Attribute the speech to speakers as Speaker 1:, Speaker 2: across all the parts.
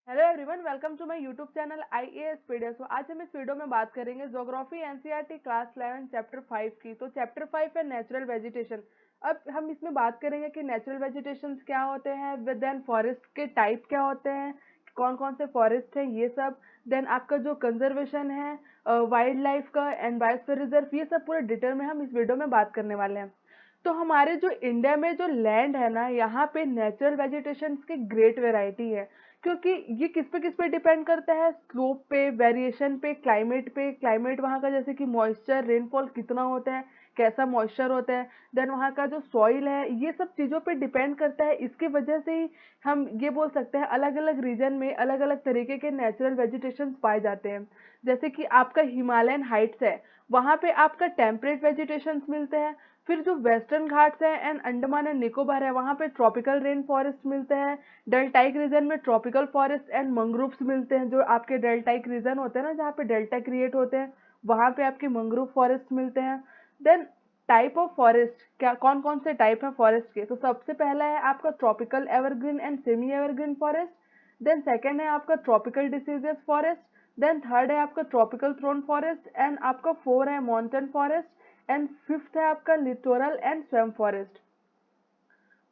Speaker 1: Hello everyone, welcome to my YouTube channel IAS PDS. आज हम इस वीडियो में बात करेंगे ज्योग्राफी एनसीईआरटी क्लास 11 चैप्टर 5 की। तो चैप्टर 5 है नेचुरल वेजिटेशन। अब हम इसमें बात करेंगे कि नेचुरल वेजिटेशन क्या होते हैं, देन फॉरेस्ट के टाइप क्या होते हैं, कौन कौन से फॉरेस्ट हैं, ये सब। देन आपका जो कंजर्वेशन है वाइल्ड लाइफ का एंड बायोस्फीयर रिजर्व, ये सब पूरे डिटेल में हम इस वीडियो में बात करने वाले हैं। तो हमारे जो इंडिया में जो लैंड है ना, यहाँ पे नेचुरल वेजिटेशन की ग्रेट वेराइटी है। क्योंकि ये किस पे डिपेंड करता है, स्लोप पे, वेरिएशन पे, क्लाइमेट वहाँ का, जैसे कि मॉइस्चर, रेनफॉल कितना होता है, कैसा मॉइस्चर होता है, देन वहाँ का जो सॉइल है, ये सब चीज़ों पे डिपेंड करता है। इसकी वजह से ही हम ये बोल सकते हैं अलग अलग रीजन में अलग अलग तरीके के नेचुरल वेजिटेशन पाए जाते हैं। जैसे कि आपका हिमालयन हाइट्स है, वहाँ पे आपका टेम्परेट वेजिटेशन मिलते हैं। फिर जो वेस्टर्न घाट्स है एंड अंडमान एंड निकोबार है, वहाँ पे ट्रॉपिकल रेन फॉरेस्ट मिलते हैं। डेल्टाइक रीजन में ट्रॉपिकल फॉरेस्ट एंड मंग्रोव्स मिलते हैं। जो आपके डेल्टाइक रीजन होते हैं ना, जहाँ पे डेल्टा क्रिएट होते हैं, वहाँ पे आपके मंग्रोव फॉरेस्ट मिलते हैं। देन टाइप ऑफ फॉरेस्ट, क्या कौन कौन से टाइप है फॉरेस्ट के, तो सबसे पहला है आपका tropical evergreen and semi evergreen forest. Then second है आपका tropical deciduous forest. Then third है आपका ट्रॉपिकल थ्रोन फॉरेस्ट एंड आपका फोर है माउंटेन फॉरेस्ट एंड फिफ्थ है आपका लिटोरल एंड स्वैम्प फॉरेस्ट।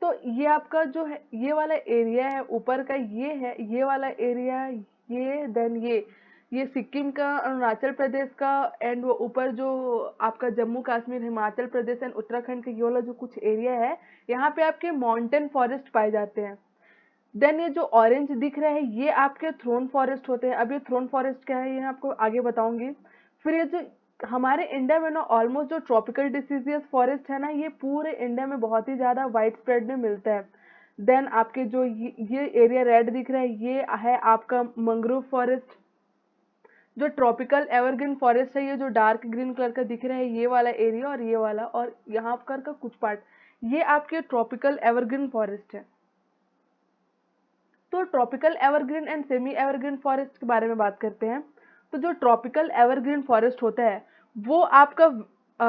Speaker 1: तो ये आपका जो है ये वाला एरिया है ऊपर का, ये है ये वाला एरिया, ये देन ये सिक्किम का, अरुणाचल प्रदेश का, एंड वो ऊपर जो आपका जम्मू कश्मीर, हिमाचल प्रदेश एंड उत्तराखंड का ये वाला जो कुछ एरिया है, यहाँ पे आपके माउंटेन फॉरेस्ट पाए जाते हैं। देन ये जो ऑरेंज दिख रहा है, ये आपके थ्रोन फॉरेस्ट होते हैं। अब ये थ्रोन फॉरेस्ट क्या है, ये आपको आगे बताऊंगी। फिर ये जो हमारे इंडिया में ना ऑलमोस्ट जो ट्रॉपिकल डिसीजियस फॉरेस्ट है ना, ये पूरे इंडिया में बहुत ही ज्यादा वाइड स्प्रेड में मिलता है। देन आपके जो ये एरिया रेड दिख रहा है, ये है आपका मंग्रोव फॉरेस्ट। जो ट्रॉपिकल एवरग्रीन फॉरेस्ट है, ये जो डार्क ग्रीन कलर का दिख रहा है, ये वाला एरिया और ये वाला, और यहाँ पर का कुछ पार्ट, ये आपके ट्रॉपिकल एवरग्रीन फॉरेस्ट है। तो tropical evergreen and semi evergreen forest के बारे में बात करते हैं। तो जो ट्रॉपिकल एवरग्रीन फॉरेस्ट होता है, वो आपका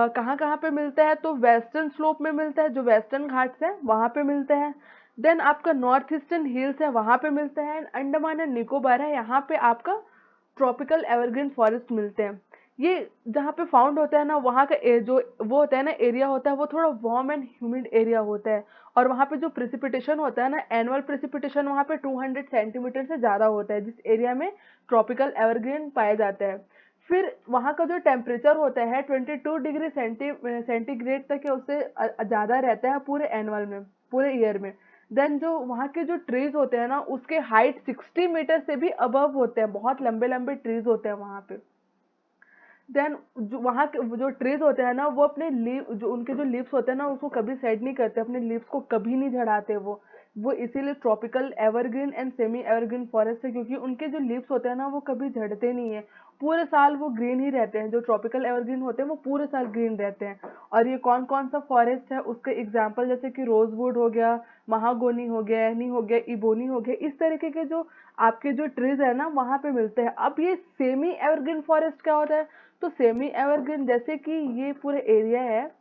Speaker 1: कहाँ कहाँ पे मिलता है, तो वेस्टर्न स्लोप में मिलता है, जो वेस्टर्न घाट्स है वहाँ पे मिलता है। देन आपका नॉर्थ ईस्टर्न हिल्स है, वहाँ पे मिलता है। अंडमान एंड निकोबार है, यहाँ पे आपका ट्रॉपिकल एवरग्रीन फॉरेस्ट मिलते हैं। ये जहाँ पे फाउंड होता है ना, वहाँ का जो वो होता है ना एरिया होता है, वो थोड़ा वार्म एंड ह्यूमिड एरिया होता है। और वहाँ पे जो प्रेसिपिटेशन होता है ना, एनुअल प्रेसिपिटेशन वहाँ पे 200 सेंटीमीटर से ज़्यादा होता है, जिस एरिया में ट्रॉपिकल एवरग्रीन पाया जाता है। फिर वहाँ का जो टेम्परेचर होता है 22 डिग्री सेंटीग्रेड तक है, उससे ज़्यादा रहता है पूरे एनुअल में, पूरे ईयर में। देन जो वहाँ के जो ट्रीज होते हैं ना, उसके हाइट 60 मीटर से भी अबव होते हैं, बहुत लंबे लंबे ट्रीज होते हैं वहाँ पे। देन जो वहाँ के जो ट्रीज होते हैं ना, वो अपने लीव, जो उनके जो लीव्स होते हैं ना, उसको कभी सेड नहीं करते, अपने लीव्स को कभी नहीं झड़ाते वो इसीलिए tropical evergreen and semi evergreen forest है, क्योंकि उनके जो लीव्स होते हैं ना, वो कभी झड़ते नहीं है। पूरे साल वो ग्रीन ही रहते हैं। जो ट्रॉपिकल एवरग्रीन होते हैं वो पूरे साल ग्रीन रहते हैं। और ये कौन कौन सा फॉरेस्ट है उसके एग्जाम्पल, जैसे कि रोजवुड हो गया, महागोनी हो गया, एनी हो गया, इबोनी हो गया, इस तरीके के जो आपके जो ट्रीज है ना, वहाँ पे मिलते हैं। अब ये सेमी एवरग्रीन फॉरेस्ट क्या होता है, तो सेमी एवरग्रीन जैसे कि ये पूरे एरिया है,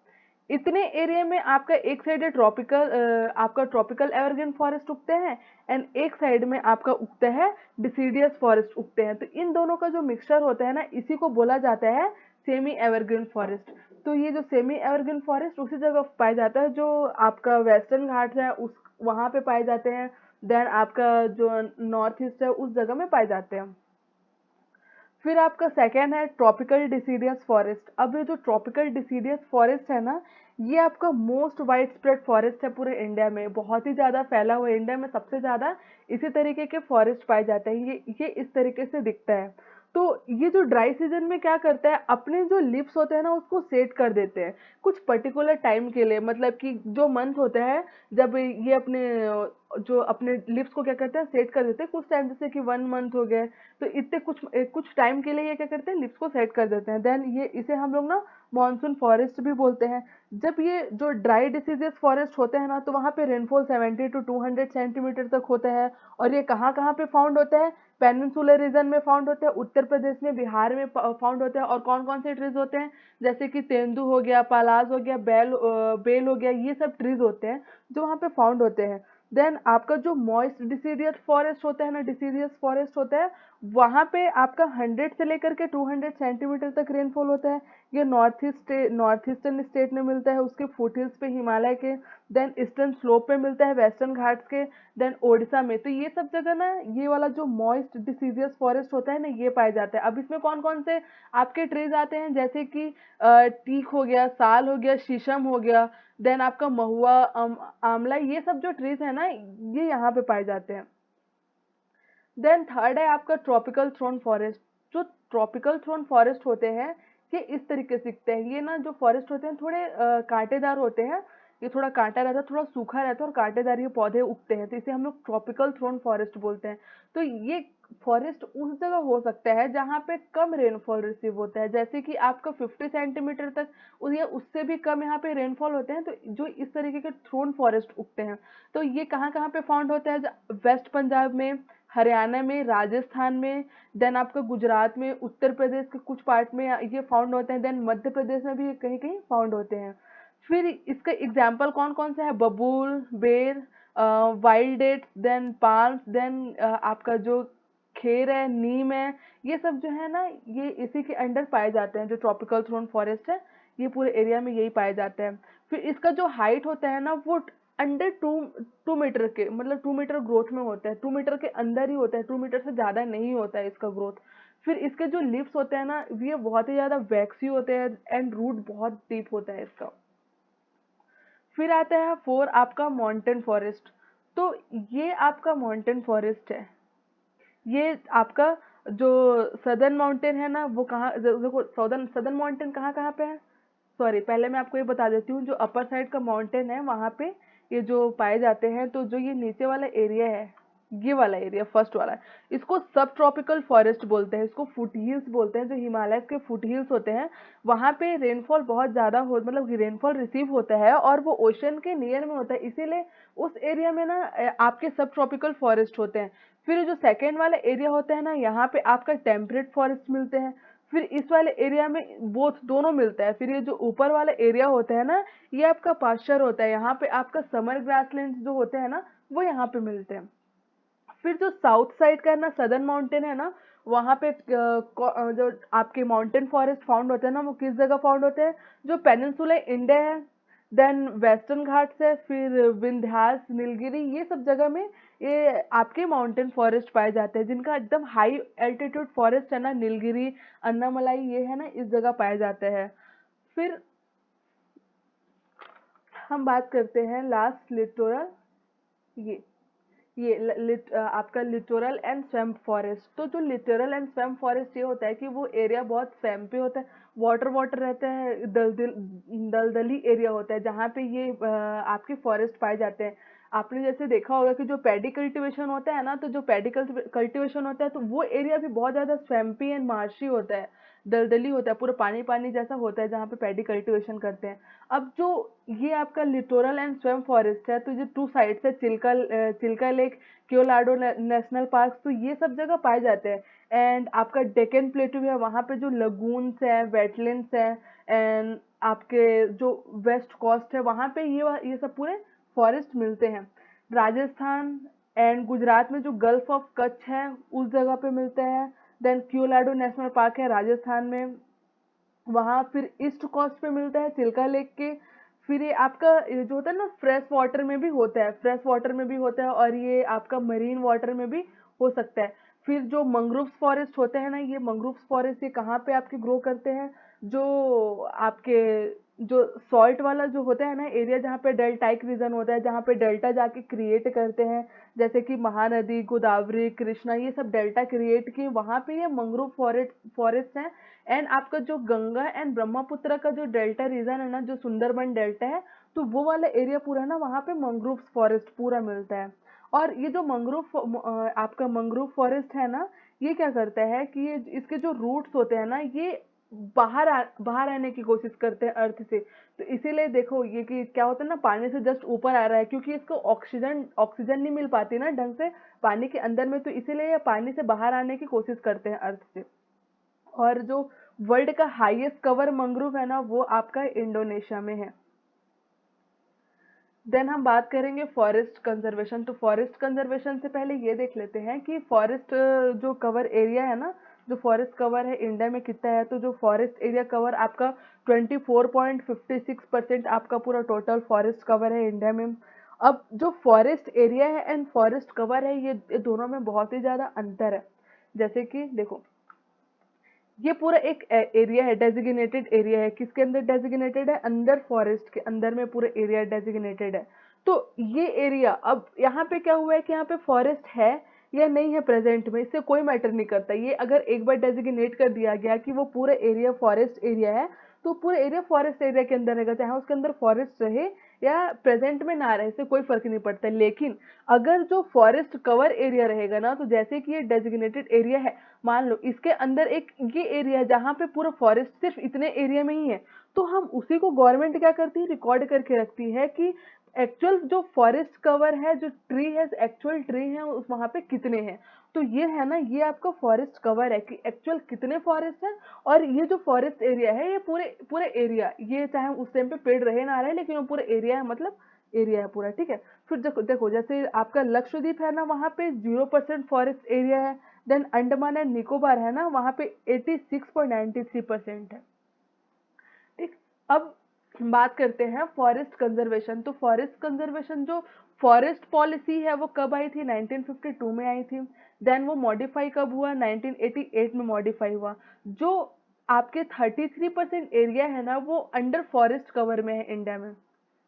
Speaker 1: इतने एरिया में आपका एक साइड है ट्रॉपिकल, आपका ट्रॉपिकल एवरग्रीन फॉरेस्ट उगते हैं, एंड एक साइड में आपका उगता है डिसीडियस फॉरेस्ट उगते हैं। तो इन दोनों का जो मिक्सचर होता है ना, इसी को बोला जाता है सेमी एवरग्रीन फॉरेस्ट। तो ये जो सेमी एवरग्रीन फॉरेस्ट उसी जगह पाया जाता है, जो आपका वेस्टर्न घाट है उस वहाँ पे पाए जाते हैं। देन आपका जो नॉर्थ ईस्ट है उस जगह में पाए जाते हैं। फिर आपका सेकेंड है ट्रॉपिकल डिसीडियस फॉरेस्ट। अब ये जो ट्रॉपिकल डिसीडियस फॉरेस्ट है ना, ये आपका मोस्ट वाइड स्प्रेड फॉरेस्ट है पूरे इंडिया में, बहुत ही ज़्यादा फैला हुआ है। इंडिया में सबसे ज़्यादा इसी तरीके के फॉरेस्ट पाए जाते हैं। ये इस तरीके से दिखता है। तो ये जो ड्राई सीजन में क्या करता है, अपने जो लिप्स होते हैं ना, उसको सेट कर देते हैं कुछ पर्टिकुलर टाइम के लिए। मतलब कि जो मंथ होता है, जब ये अपने जो अपने लिप्स को क्या करते हैं, सेट कर देते हैं कुछ टाइम, जैसे कि 1 मंथ हो गया, तो इतने कुछ टाइम के लिए ये क्या करते हैं, लिप्स को सेट कर देते हैं। देन ये इसे हम लोग ना मानसून फॉरेस्ट भी बोलते हैं। जब ये जो ड्राई डिसीजियस फॉरेस्ट होते हैं ना, तो वहाँ पे रेनफॉल 70 to 200 सेंटीमीटर तक होता है। और ये कहाँ कहाँ पे फाउंड होता है, पेनिनसुलर रीजन में फाउंड होते हैं, उत्तर प्रदेश में, बिहार में फाउंड होते हैं। और कौन कौन से ट्रीज होते हैं, जैसे कि तेंदू हो गया, पालाज हो गया, बेल हो गया, ये सब ट्रीज होते हैं जो वहाँ पे फाउंड होते हैं। देन आपका जो मॉइस्ट डिसीडियस फॉरेस्ट होता है ना, डिसीडियस फॉरेस्ट होता है, वहाँ पे आपका 100 से लेकर के 200 सेंटीमीटर तक रेनफॉल होता है। ये नॉर्थ ईस्टर्न स्टेट में मिलता है, उसके फुट हिल्स पे हिमालय के, देन ईस्टर्न स्लोप पे मिलता है वेस्टर्न घाट्स के, देन ओडिशा में। तो ये सब जगह ना ये वाला जो मॉइस्ट डिसीडियस फॉरेस्ट होता है ना, ये पाए जाते हैं। अब इसमें कौन कौन से आपके ट्रीज आते हैं, जैसे कि टीक हो गया, साल हो गया, शीशम हो गया, देन आपका महुआ, आंवला, ये सब जो ट्रीज है ना, ये यहाँ पे पाए जाते हैं। देन थर्ड है आपका ट्रॉपिकल थ्रोन फॉरेस्ट। जो ट्रॉपिकल थ्रोन फॉरेस्ट होते हैं, ये इस तरीके से दिखते हैं। ये ना जो फॉरेस्ट होते हैं थोड़े कांटेदार होते हैं, ये थोड़ा कांटा रहता है, थोड़ा सूखा रहता है और कांटेदार ये पौधे उगते हैं, तो इसे हम लोग ट्रॉपिकल थ्रोन फॉरेस्ट बोलते हैं। तो ये फॉरेस्ट उस जगह हो सकता है जहाँ पे कम रेनफॉल रिसीव होता है, जैसे कि आपका 50 सेंटीमीटर तक या उससे भी कम यहाँ पे रेनफॉल होते हैं, तो जो इस तरीके के थ्रोन फॉरेस्ट उगते हैं। तो ये कहाँ कहाँ पे फाउंड होता है, वेस्ट पंजाब में, हरियाणा में, राजस्थान में, देन आपका गुजरात में, उत्तर प्रदेश के कुछ पार्ट में ये फाउंड होते हैं, देन मध्य प्रदेश में भी कहीं कहीं फाउंड होते हैं। फिर इसका एग्जाम्पल कौन कौन सा है, बबूल, बेर, wild dates, then palm, then आपका जो खेर है, नीम है, ये सब जो है ना, ये इसी के अंडर पाए जाते हैं। जो ट्रॉपिकल थ्रोन फॉरेस्ट है, ये पूरे एरिया में यही पाए जाते हैं। फिर इसका जो हाइट होता है ना, वो अंडर 2 मीटर के, मतलब 2 मीटर ग्रोथ में होता है, 2 मीटर के अंदर ही होता है, 2 मीटर से ज्यादा नहीं होता है इसका ग्रोथ। फिर इसके जो लिव्स होते हैं ना, ये बहुत ही ज्यादा वैक्सी होते हैं एंड रूट बहुत डीप होता है इसका। फिर आता है फोर आपका माउंटेन फॉरेस्ट। तो ये आपका माउंटेन फॉरेस्ट है, ये आपका जो सदर्न माउंटेन है ना, वो कहाँ, देखो सदर्न सदर्न माउंटेन कहाँ कहाँ पे है। सॉरी, पहले मैं आपको ये बता देती हूँ, जो अपर साइड का माउंटेन है वहाँ पे ये जो पाए जाते हैं। तो जो ये नीचे वाला एरिया है, ये वाला एरिया फर्स्ट वाला, इसको सब ट्रॉपिकल फॉरेस्ट बोलते हैं, इसको फुट हिल्स बोलते हैं। जो हिमालय के फुट हिल्स होते हैं, वहाँ पे रेनफॉल बहुत ज्यादा हो, मतलब रेनफॉल रिसीव होता है और वो ओशन के नियर में होता है, इसीलिए उस एरिया में ना आपके सब ट्रॉपिकल फॉरेस्ट होते हैं। फिर जो सेकेंड वाला एरिया होता है ना, यहाँ पे आपका टेम्परेट फॉरेस्ट मिलते हैं। फिर इस वाले एरिया में बोथ दोनों मिलता है। फिर ये जो ऊपर वाला एरिया होता है ना, ये आपका पास्चर होता है, यहाँ पे आपका समर ग्रासलैंड जो होते हैं ना, वो यहाँ पे मिलते हैं। फिर जो साउथ साइड का है ना, सदर्न माउंटेन है ना, वहाँ पे जो आपके माउंटेन फॉरेस्ट फाउंड होते हैं ना, वो किस जगह फाउंड होते हैं, जो पेनिनसुला इंडिया है, देन वेस्टर्न घाट्स है, फिर विंध्यास, नीलगिरी, ये सब जगह में ये आपके माउंटेन फॉरेस्ट पाए जाते हैं। जिनका एकदम हाई एल्टीट्यूड फॉरेस्ट है ना, नीलगिरी, अन्नामलाई, ये है ना, इस जगह पाए जाते हैं। फिर हम बात करते हैं लास्ट लिटोरल, ये आपका लिटोरल एंड स्वैम्प फॉरेस्ट। तो जो लिटोरल एंड स्वैम्प फॉरेस्ट ये होता है कि वो एरिया बहुत स्वैम्पी होता है, वाटर वाटर रहता है, दलदली एरिया होता है, जहाँ पे ये आपके फॉरेस्ट पाए जाते हैं। आपने जैसे देखा होगा कि जो पैडी कल्टीवेशन होता है ना, तो जो पैडी कल्टीवेशन होता है, तो वो एरिया भी बहुत ज्यादा स्वैम्पी एंड मार्शी होता है, दलदली होता है, पूरा पानी पानी जैसा होता है जहाँ पे पैडी कल्टीवेशन करते हैं। अब जो ये आपका लिटोरल एंड स्वैम्प फॉरेस्ट है, तो ये टू साइड से चिल्का लेक, क्योलाडो नेशनल पार्क, तो ये सब जगह पाए जाते हैं। एंड आपका डेक्कन प्लेटू है, वहाँ पे जो लगून्स है, वेटलैंड्स है, एंड आपके जो वेस्ट कोस्ट है, वहाँ पे ये सब पूरे फॉरेस्ट मिलते हैं। राजस्थान एंड गुजरात में जो गल्फ ऑफ कच्छ है, उस जगह पे मिलते हैं। देन क्योलाडो नेशनल पार्क है राजस्थान में, वहाँ फिर ईस्ट कोस्ट पे मिलता है चिल्का लेक के। फिर ये आपका ये जो होता है ना, फ्रेश वाटर में भी होता है, फ्रेश वाटर में भी होता है, और ये आपका मरीन वाटर में भी हो सकता है। फिर जो मंग्रोव फॉरेस्ट होते हैं ना, ये मंग्रोव फॉरेस्ट ये कहाँ पे आपके ग्रो करते हैं, जो आपके जो सॉल्ट वाला जो होता है ना एरिया, जहाँ पे डेल्टाइक रीजन होता है, जहाँ पे डेल्टा जाके क्रिएट करते हैं, जैसे कि महानदी, गोदावरी, कृष्णा, ये सब डेल्टा क्रिएट की, वहाँ पे ये मंग्रोव फॉरेस्ट है। एंड आपका जो गंगा एंड ब्रह्मपुत्र का जो डेल्टा रीजन है ना, जो सुंदरबन डेल्टा है, तो वो वाला एरिया पूरा ना, वहाँ पे मंग्रोव फॉरेस्ट पूरा मिलता है। और ये जो आपका मंग्रोव फॉरेस्ट है ना, ये क्या करता है कि ये इसके जो रूट्स होते हैं ना, ये बाहर आने की कोशिश करते हैं अर्थ से। तो इसीलिए देखो ये कि क्या होता है ना, पानी से जस्ट ऊपर आ रहा है, क्योंकि इसको ऑक्सीजन ऑक्सीजन नहीं मिल पाती ना ढंग से पानी के अंदर में, तो इसीलिए ये पानी से बाहर आने की कोशिश करते हैं अर्थ से। और जो वर्ल्ड का हाईएस्ट कवर मंग्रोव है ना, वो आपका इंडोनेशिया में है। देन हम बात करेंगे फॉरेस्ट कंजर्वेशन। तो फॉरेस्ट कंजर्वेशन से पहले ये देख लेते हैं कि फॉरेस्ट जो कवर एरिया है ना, जो फॉरेस्ट कवर है इंडिया में कितना है। तो जो फॉरेस्ट एरिया कवर आपका 24.56% आपका पूरा टोटल फॉरेस्ट कवर है इंडिया में। अब जो फॉरेस्ट एरिया है एंड फॉरेस्ट कवर है, ये दोनों में बहुत ही ज्यादा अंतर है। जैसे कि देखो, ये पूरा एक एरिया है, डेजिग्नेटेड एरिया है। किसके अंदर डेजिग्नेटेड है? अंडर फॉरेस्ट के अंदर में पूरा एरिया डेजिग्नेटेड है। तो ये एरिया, अब यहाँ पे क्या हुआ है कि यहाँ पे फॉरेस्ट है या नहीं है प्रेजेंट में, इससे कोई मैटर नहीं करता। ये अगर एक बार डेजिग्नेट कर दिया गया कि वो पूरा एरिया फॉरेस्ट एरिया है, तो पूरा एरिया फॉरेस्ट एरिया के अंदर रहेगा, चाहे उसके अंदर फॉरेस्ट रहे या प्रेजेंट में ना रहे, इससे कोई फर्क नहीं पड़ता। लेकिन अगर जो फॉरेस्ट कवर एरिया रहेगा ना, तो जैसे कि ये डेजिग्नेटेड एरिया है, मान लो इसके अंदर एक ये एरिया है जहाँ पे पूरा फॉरेस्ट सिर्फ इतने एरिया में ही है, तो हम उसी को गवर्नमेंट क्या करती है, रिकॉर्ड करके रखती है कि एक्चुअल जो फॉरेस्ट कवर है, जो ट्री है, एक्चुअल ट्री है उस वहां पे कितने हैं। तो ये है ना, ये आपका फॉरेस्ट कवर है कि एक्चुअल कितने फॉरेस्ट है। और ये जो फॉरेस्ट एरिया है, ये पूरे पूरे एरिया, ये चाहे उस टाइम पे पेड़ रहे ना रहे, लेकिन वो पूरा एरिया है, मतलब एरिया है पूरा, ठीक है। फिर देखो देखो, जैसे आपका लक्षद्वीप है ना, वहां पे 0% फॉरेस्ट एरिया है। देन अंडमान एंड निकोबार है ना, वहां पे 86.93% है, ठीक। अब बात करते हैं फॉरेस्ट कंजर्वेशन। तो फॉरेस्ट कंजर्वेशन जो फॉरेस्ट पॉलिसी है वो कब आई थी? 1952 में आई थी। देन वो मॉडिफाई कब हुआ? 1988 में मॉडिफाई हुआ। जो आपके 33% एरिया है ना, वो अंडर फॉरेस्ट कवर में है इंडिया में,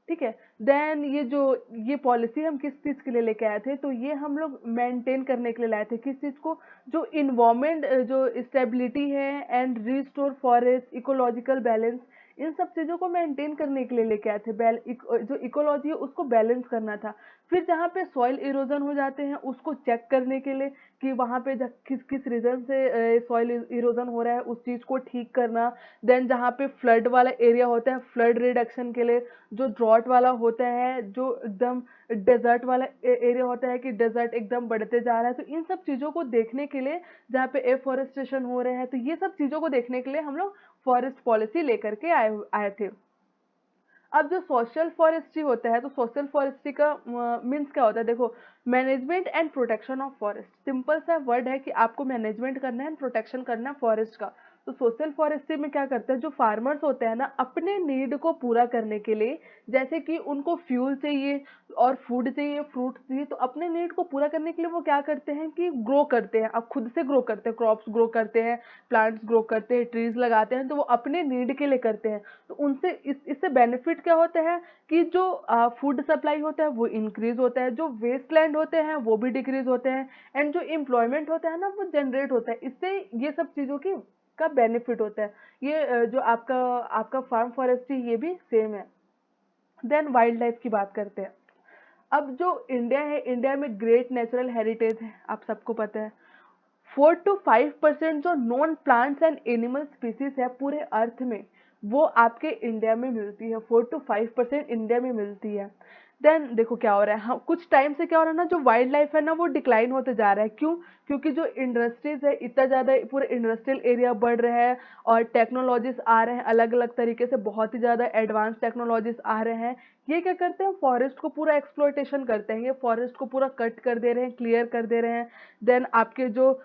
Speaker 1: ठीक है। देन ये पॉलिसी हम किस चीज के लिए लेके आए थे? तो ये हम लोग मेंटेन करने के लिए लाए थे। किस चीज को? जो इन्वायरमेंट, जो स्टेबिलिटी है and restore forest ecological balance, इन सब चीजों को मेंटेन करने के लिए लेके आए थे। जो इकोलॉजी है उसको बैलेंस करना था। फिर जहाँ पे सॉइल इरोजन हो जाते हैं, उसको चेक करने के लिए कि वहां पे किस किस रीजन से सॉइल इरोजन हो रहा है, उस चीज को ठीक करना। देन जहाँ पे फ्लड वाला एरिया होता है, फ्लड रिडक्शन के लिए। जो ड्रॉट वाला होता है, जो एकदम डेजर्ट वाला एरिया होता है कि डेजर्ट एकदम बढ़ते जा रहा है, तो इन सब चीजों को देखने के लिए, जहाँ पे एफॉरेस्टेशन हो रहे हैं, तो ये सब चीजों को देखने के लिए हम लोग फॉरेस्ट पॉलिसी लेकर के आए आए थे। अब जो सोशल फॉरेस्ट्री होता है, तो सोशल फॉरेस्ट्री का मीन्स क्या होता है? देखो, management and protection of forest, simple सा वर्ड है कि आपको मैनेजमेंट करना है एंड प्रोटेक्शन करना है फॉरेस्ट का। तो सोशल फॉरेस्ट्री में क्या करते हैं, जो फार्मर्स होते हैं ना, अपने नीड को पूरा करने के लिए, जैसे कि उनको फ्यूल चाहिए और फूड चाहिए, फ्रूट चाहिए, तो अपने नीड को पूरा करने के लिए वो क्या करते हैं कि ग्रो करते हैं। अब खुद से ग्रो करते हैं, क्रॉप्स ग्रो करते हैं, प्लांट्स ग्रो करते हैं, ट्रीज लगाते हैं, तो वो अपने नीड के लिए करते हैं। तो उनसे इससे बेनिफिट क्या होता है कि जो फूड सप्लाई होता है वो इंक्रीज होता है, जो वेस्टलैंड होते हैं वो भी डिक्रीज होते हैं, एंड जो एम्प्लॉयमेंट होता है ना, वो जनरेट होता है। इससे ये सब चीजों की का बेनिफिट होता है। ये जो आपका आपका फार्म फॉरेस्ट्री, ये भी सेम है। देन वाइल्ड लाइफ की बात करते हैं। अब जो इंडिया है, इंडिया में ग्रेट नेचुरल हेरिटेज है, आप सबको पता है। 4 to 5% जो non plants and animal species है पूरे अर्थ में, वो आपके इंडिया में मिलती है। 4 to 5% इंडिया में मिलती है। देन देखो क्या हो रहा है, हाँ, कुछ टाइम से क्या हो रहा है ना, जो वाइल्ड लाइफ है ना, वो डिक्लाइन होते जा रहा है। क्यों? क्योंकि जो इंडस्ट्रीज है, इतना ज्यादा पूरे इंडस्ट्रियल एरिया बढ़ रहा है, और टेक्नोलॉजीज आ रहे हैं अलग अलग तरीके से, बहुत ही ज्यादा एडवांस टेक्नोलॉजीज आ रहे हैं। ये क्या करते हैं? फॉरेस्ट को पूरा एक्सप्लॉयटेशन करते हैं, ये फॉरेस्ट को पूरा कट कर दे रहे हैं, क्लियर कर दे रहे हैं। देन आपके जो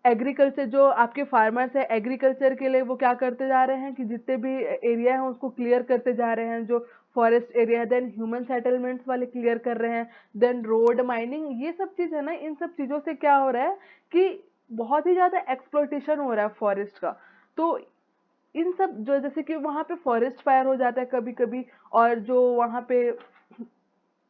Speaker 1: एग्रीकल्चर, जो आपके फार्मर्स है, एग्रीकल्चर के लिए वो क्या करते जा रहे हैं कि जितने भी एरिया है उसको क्लियर करते जा रहे हैं, जो फॉरेस्ट एरिया है। देन ह्यूमन सेटलमेंट्स वाले क्लियर कर रहे हैं। देन रोड माइनिंग, ये सब चीज है ना, इन सब चीजों से क्या हो रहा है कि बहुत ही ज्यादा एक्सप्लॉयटेशन हो रहा है फॉरेस्ट का। तो इन सब, जो जैसे कि वहां पे फॉरेस्ट फायर हो जाता है कभी कभी, और जो वहां पे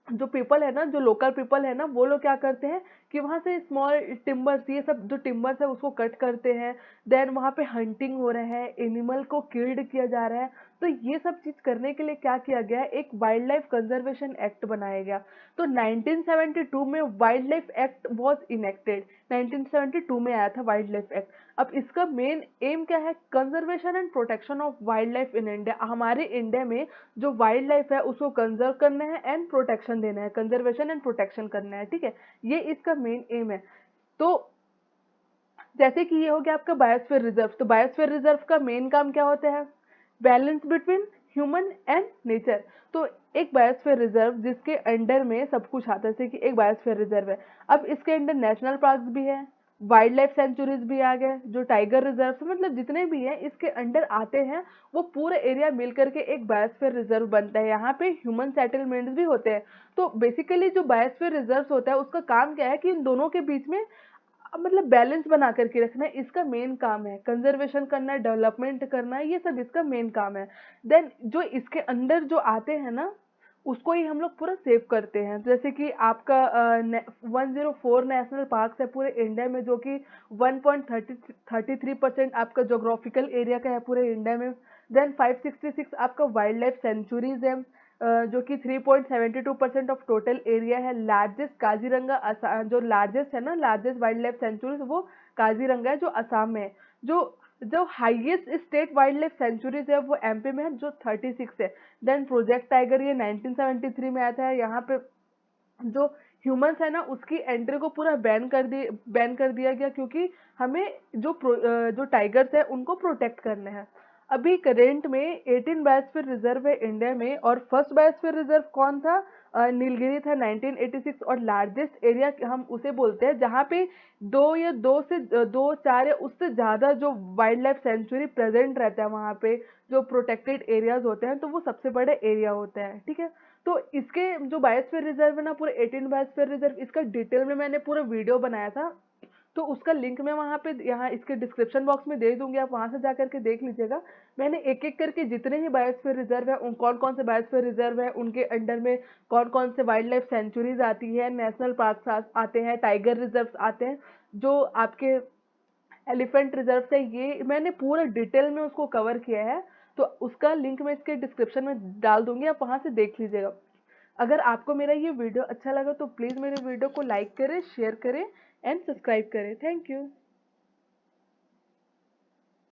Speaker 1: जो पीपल है ना, जो लोकल पीपल है ना, वो लोग क्या करते हैं कि वहां से स्मॉल टिम्बर्स, ये सब जो टिम्बर्स है उसको कट करते हैं। देन वहां पे हंटिंग हो रहा है, एनिमल को किल्ड किया जा रहा है। तो ये सब चीज करने के लिए क्या किया गया है, एक वाइल्ड लाइफ कंजर्वेशन एक्ट बनाया गया। तो 1972 में wild life act was enacted. 1972 में आया था वाइल्ड लाइफ एक्ट। अब इसका मेन एम क्या है? Conservation and protection of wild life in India. हमारे इंडिया में जो वाइल्ड लाइफ है उसको कंजर्व करना है एंड प्रोटेक्शन देना है, कंजर्वेशन एंड प्रोटेक्शन करना है, ठीक है। ये इसका मेन एम है। तो जैसे कि ये हो गया आपका बायोस्फीयर रिजर्व। तो बायोस्फीयर रिजर्व का मेन काम क्या होता है? Balance between human and nature. तो एक बायोस्फीयर रिजर्व जिसके अंडर में सब कुछ आता है, जैसे कि एक बायोस्फीयर रिजर्व है, अब इसके अंडर नेशनल पार्क्स भी है, वाइल्ड लाइफ सेंचुरीज भी आ गए, जो टाइगर रिजर्व, मतलब जितने भी हैं इसके अंडर आते हैं, वो पूरा एरिया मिल करके एक बायोस्फीयर रिजर्व बनता है। यहाँ पे ह्यूमन सेटलमेंट्स भी होते हैं। तो बेसिकली जो बायोस्फीयर रिजर्व होता है उसका काम क्या है कि इन दोनों के बीच में मतलब बैलेंस बना करके रखना है, इसका मेन काम है। कंजर्वेशन करना है, डेवलपमेंट करना है, ये सब इसका मेन काम है। देन जो इसके अंदर जो आते हैं ना, उसको ही हम लोग पूरा सेव करते हैं। जैसे कि आपका 104 नेशनल पार्क्स है पूरे इंडिया में, जो कि 1.33% आपका जोग्राफिकल एरिया का है पूरे इंडिया में। देन 566 आपका वाइल्ड लाइफ सेंचुरीज है, जो कि 3.72% ऑफ टोटल एरिया है। लार्जेस्ट काजीरंगा जो लार्जेस्ट है ना, लार्जेस्ट वाइल्ड लाइफ सेंचुरीज वो काजीरंगा है जो असम में है। जो जो highest state wild life sanctuaries है वो एमपी में है, जो 36 है। देन प्रोजेक्ट टाइगर ये 1973 में आया था। यहाँ पे जो ह्यूमंस है ना उसकी एंट्री को पूरा बैन कर दिया गया, क्योंकि हमें जो टाइगर्स है उनको प्रोटेक्ट करने हैं। अभी करेंट में 18 बायोस्फीयर रिजर्व है इंडिया में, और फर्स्ट बायोस्फीयर रिजर्व कौन था? नीलगिरी था 1986। और लार्जेस्ट एरिया हम उसे बोलते हैं जहाँ पे दो चार या उससे ज्यादा जो वाइल्ड लाइफ सेंचुरी प्रेजेंट रहता है, वहाँ पे जो प्रोटेक्टेड एरियाज होते हैं, तो वो सबसे बड़े एरिया होते हैं। ठीक है, तो इसके जो बायोस्फीयर रिजर्व है ना, पूरे 18 बायोस्फीयर रिजर्व, इसका डिटेल में मैंने पूरा वीडियो बनाया था। तो उसका लिंक मैं वहाँ पे यहाँ इसके डिस्क्रिप्शन बॉक्स में दे दूंगी, आप वहां से जा करके देख लीजिएगा। मैंने एक एक करके जितने ही बायोस्फीयर रिजर्व है, उन कौन कौन से बायोस्फीयर रिजर्व है, उनके अंडर में कौन कौन से वाइल्ड लाइफ सेंचुरीज आती है, नेशनल पार्क आते हैं, टाइगर रिजर्व आते हैं, जो आपके एलिफेंट रिजर्व है, ये मैंने पूरा डिटेल में उसको कवर किया है। तो उसका लिंक मैं इसके डिस्क्रिप्शन में डाल दूंगी, आप वहां से देख लीजिएगा। अगर आपको मेरा ये वीडियो अच्छा लगा तो प्लीज़ मेरे वीडियो को लाइक करें, शेयर करें एंड सब्सक्राइब करें। Thank you.